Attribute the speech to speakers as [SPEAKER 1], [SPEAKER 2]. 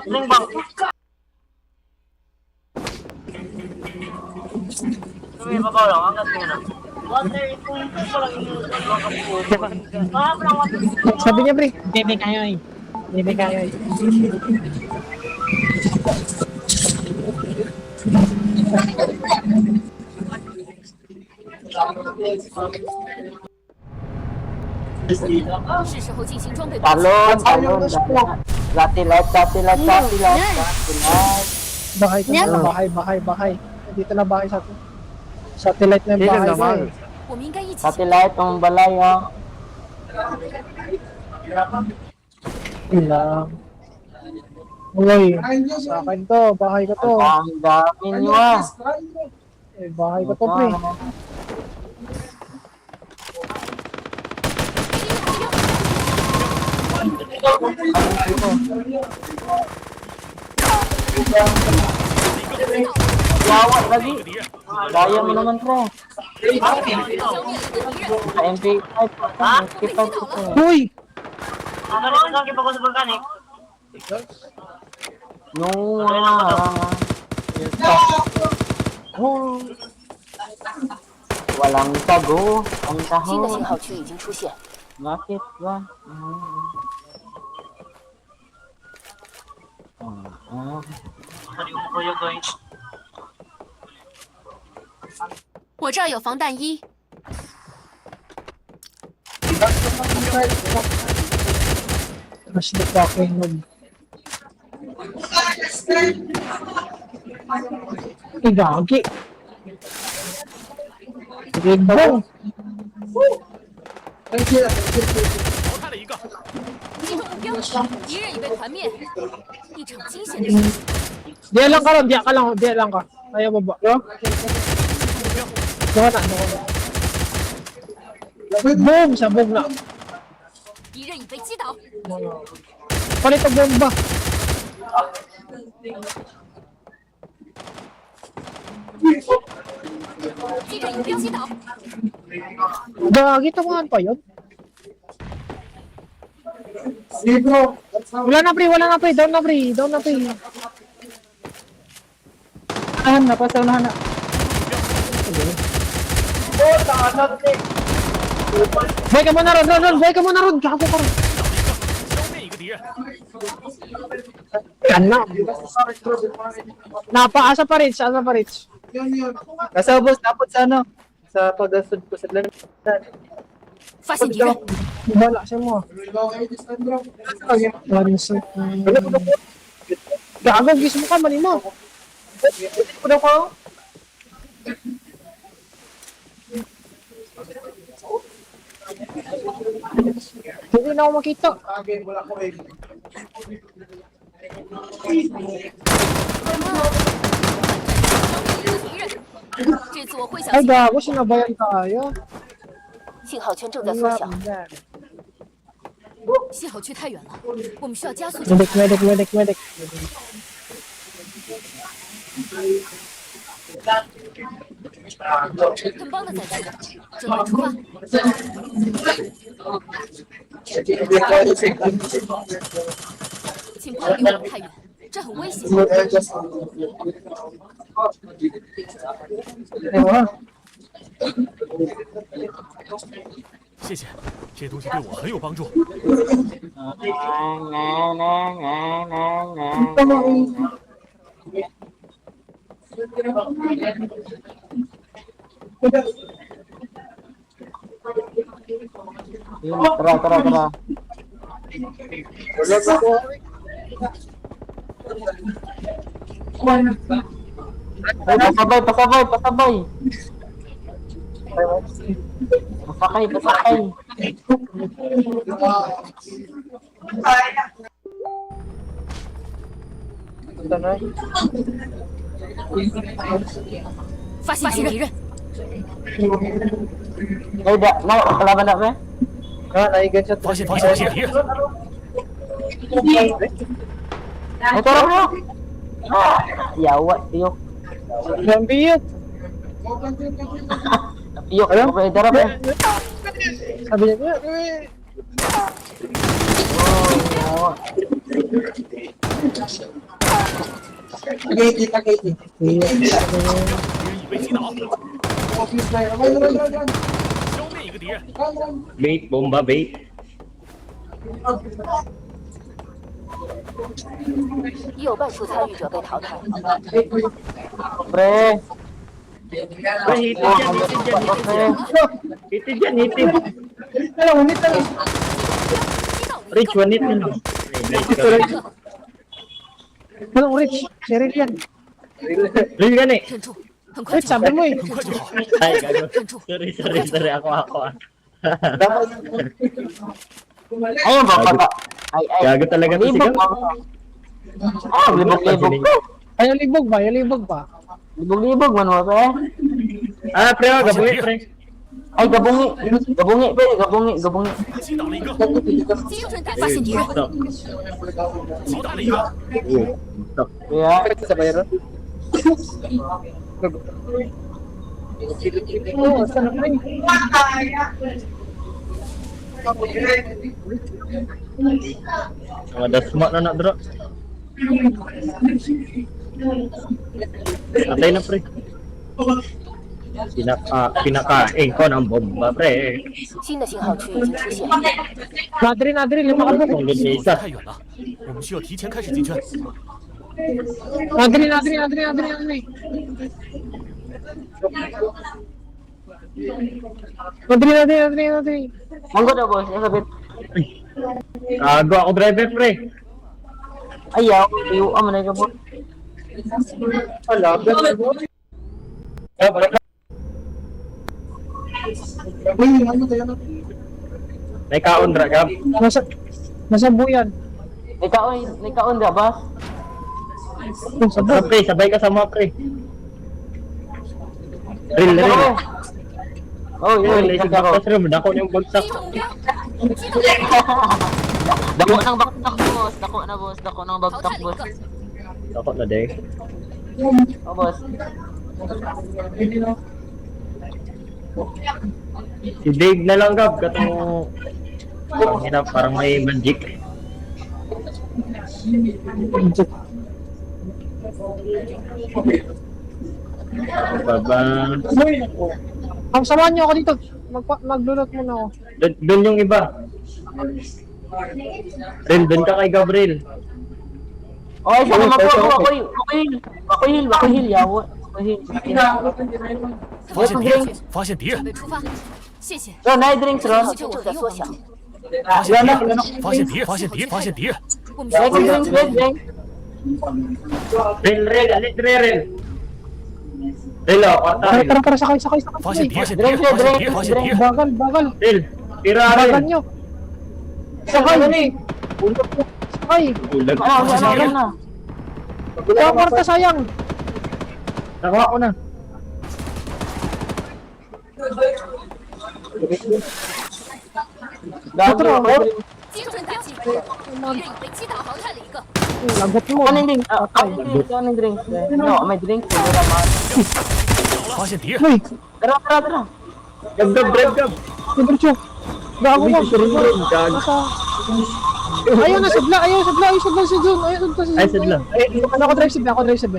[SPEAKER 1] Nung bang? May babaw lang, hanggang tingin na. Water, kung ito ko lang yung
[SPEAKER 2] Sabi niya, pre, bebe kayo eh. Bebe kayo eh.
[SPEAKER 1] Talon, talon. Latilat.
[SPEAKER 2] Bahay ka na, bahay. Dito na bahay sa atin. Satellite na yung bahay ko eh.
[SPEAKER 1] Latilat, ang balay ha.
[SPEAKER 2] Ilang. Uy, sa akin to, bahay ko to.
[SPEAKER 1] Ang dami nyo ah.
[SPEAKER 2] Eh, bahay ko to, pre.
[SPEAKER 1] Yawa lagi. Daya mo naman pre. Sa MP5. MP5 ko.
[SPEAKER 2] Uy!
[SPEAKER 1] Ano ang kipa ko sa volcanic? No. Walang sago. Ang taho. Bakit ba? Ano yung kuya guys?
[SPEAKER 3] 我这儿有防弹衣，
[SPEAKER 2] Rush the fucking mob. Gagi. Ribbon.
[SPEAKER 3] 击中目标，敌人已被团灭。一场惊险的事情。
[SPEAKER 2] Diyan lang ka ron, diyan lang ka. Ayaw mo ba? Doon na. Boom! Sabog na.
[SPEAKER 3] 敌人已被击倒，
[SPEAKER 2] Palit ang bomba.
[SPEAKER 3] 击中目标击倒，
[SPEAKER 2] Gagi, tumahan pa yun. Wala na pre. Down na pre. Unahan na, pasa unahan na. Buhay ka muna ron. Gago ka ron. Yan na. Napaasa pa rin.
[SPEAKER 4] Kasabos, dapat sa ano? Sa pag-asod ko sa lalan.
[SPEAKER 3] 发现敌人，
[SPEAKER 2] Wala siya mo. Gago, gis mo ka, mali mo. Hindi na ako makita.
[SPEAKER 3] 敌人。这次我会小
[SPEAKER 2] Ay,
[SPEAKER 3] 心。
[SPEAKER 2] gago, sinabayan tayo.
[SPEAKER 3] 信号圈正在缩小，信号区太远了，我们需要加速检查。
[SPEAKER 2] Medic.
[SPEAKER 3] 跟帮的在这，准备出发。请不要离我们太远，这很危险。
[SPEAKER 5] 谢谢，这些东西对我很有帮助。
[SPEAKER 1] Tara. Pasabay. Pasakay.
[SPEAKER 4] Punta na.
[SPEAKER 3] 发现敌人，
[SPEAKER 1] Kalaban na ba?
[SPEAKER 4] Naigan siya.
[SPEAKER 5] 发现敌人，
[SPEAKER 1] Tara bro. Yawa, tiyok.
[SPEAKER 2] Gambiyot.
[SPEAKER 1] Tiyok, tara ba?
[SPEAKER 2] Sabi niya,
[SPEAKER 5] 敌人已被击倒，消灭一个敌人。
[SPEAKER 6] Bait, bomba, bait.
[SPEAKER 3] 已有半数参与者被淘汰。
[SPEAKER 4] Pre.
[SPEAKER 6] Pre, hitid dyan. Hitid dyan, hitid.
[SPEAKER 2] Alam, unit na lang.
[SPEAKER 3] 击倒了一
[SPEAKER 6] Rich,
[SPEAKER 3] 个，
[SPEAKER 6] one hit na lang. Nice ka.
[SPEAKER 2] Anong Rich? Cheryl yan.
[SPEAKER 6] Real yan eh.
[SPEAKER 3] 忍住，很快
[SPEAKER 2] Rich,
[SPEAKER 3] 就好。
[SPEAKER 2] sabi mo eh.
[SPEAKER 5] 很快就好。
[SPEAKER 6] Ay, gago.
[SPEAKER 3] 忍住，
[SPEAKER 6] Sorry. Ako.
[SPEAKER 1] Ayun ba, papa? Ay,
[SPEAKER 6] Gago talaga to si
[SPEAKER 1] libog
[SPEAKER 6] Gab.
[SPEAKER 1] ba? Ah, libog-libog ko.
[SPEAKER 2] Ayaw libog ba? Ayaw libog ba?
[SPEAKER 1] Libog-libog man mo, pre.
[SPEAKER 6] Ah, pre, gabuhi, pre.
[SPEAKER 1] Ay, gabungi. Gabungi, pre. Gabungi.
[SPEAKER 5] 击倒了一个，
[SPEAKER 3] 精准发现敌人，
[SPEAKER 5] 击倒了一个，
[SPEAKER 1] Kaya,
[SPEAKER 4] Sa bayro?
[SPEAKER 2] Oo, sana pa rin.
[SPEAKER 6] Ada smart na bro. Patay na, pre. Pinakain ko ng bomba, pre.
[SPEAKER 3] 新的信号区已经出现。
[SPEAKER 2] Nadri, lima ka ba?
[SPEAKER 6] 送给你
[SPEAKER 5] 路
[SPEAKER 6] isa.
[SPEAKER 5] 太远了，我们需要提前开始进圈。
[SPEAKER 2] Nadri. Nadri.
[SPEAKER 1] manggo daw, boss. Yung sabit.
[SPEAKER 6] Gago ako driver, pre.
[SPEAKER 1] Ayaw. Ayaw mo na yung boss.
[SPEAKER 4] Wala.
[SPEAKER 6] May kaon, dra, Gab.
[SPEAKER 2] Nasa buyan.
[SPEAKER 1] Nikaon da, boss?
[SPEAKER 2] Sa buyan.
[SPEAKER 6] Pre, sabay ka sa mga, pre. Real.
[SPEAKER 1] Oh, yun.
[SPEAKER 6] Sa bagtas room, dako yung bagsak.
[SPEAKER 3] 击中目标，
[SPEAKER 1] Dako ng baktak, boss. Dako na, boss. Dako ng
[SPEAKER 3] 淘
[SPEAKER 1] bagtak,
[SPEAKER 3] 汰了一
[SPEAKER 1] boss.
[SPEAKER 3] 个，
[SPEAKER 6] Dako na, day.
[SPEAKER 1] Oh, boss.
[SPEAKER 6] Si Dave na lang, Gab. Katong... Ang hirap, parang may magic. Baba.
[SPEAKER 2] Samahan niyo ako dito. Maglulot muna ako.
[SPEAKER 6] Doon yung iba. Ren, doon ka kay Gabriel.
[SPEAKER 1] Okay, sana Ako heal, yawa. Ako heal.
[SPEAKER 5] 发现敌人，发现敌人，
[SPEAKER 3] 准备出发。谢谢，
[SPEAKER 1] Ron, na drinks, Ron.
[SPEAKER 3] 需求正在缩小，
[SPEAKER 5] 发现敌人，发现敌人，发现敌人，发现敌人。
[SPEAKER 3] 我们需要
[SPEAKER 1] Drinks, drinks.
[SPEAKER 6] Ren, alit Ren. Ren, patay.
[SPEAKER 2] Tara, sakay.
[SPEAKER 5] 发现敌人，发现敌人，发现敌人，发现敌人。
[SPEAKER 2] Bagal.
[SPEAKER 6] Ren, tira
[SPEAKER 2] Bagal
[SPEAKER 6] Ren.
[SPEAKER 2] nyo. Sakay. Sakay.
[SPEAKER 6] Ulag.
[SPEAKER 1] Ano?
[SPEAKER 2] Kaya kwarta sayang.
[SPEAKER 6] Nakuha ko na.
[SPEAKER 2] Otro.
[SPEAKER 3] 精准打击，敌人已被击倒，淘汰了一个。
[SPEAKER 2] Lagot mo.
[SPEAKER 1] Ano yung drinks? Ano yung drinks? No, may drinks. Wala man.
[SPEAKER 5] 发现敌人，
[SPEAKER 2] Uy,
[SPEAKER 1] Tara.
[SPEAKER 6] Gab.
[SPEAKER 2] Diretso. Gago mo. Ayaw na, sabla. Ayaw, sabla si Jun.
[SPEAKER 6] Ay, sadla.
[SPEAKER 2] Ako drive sib.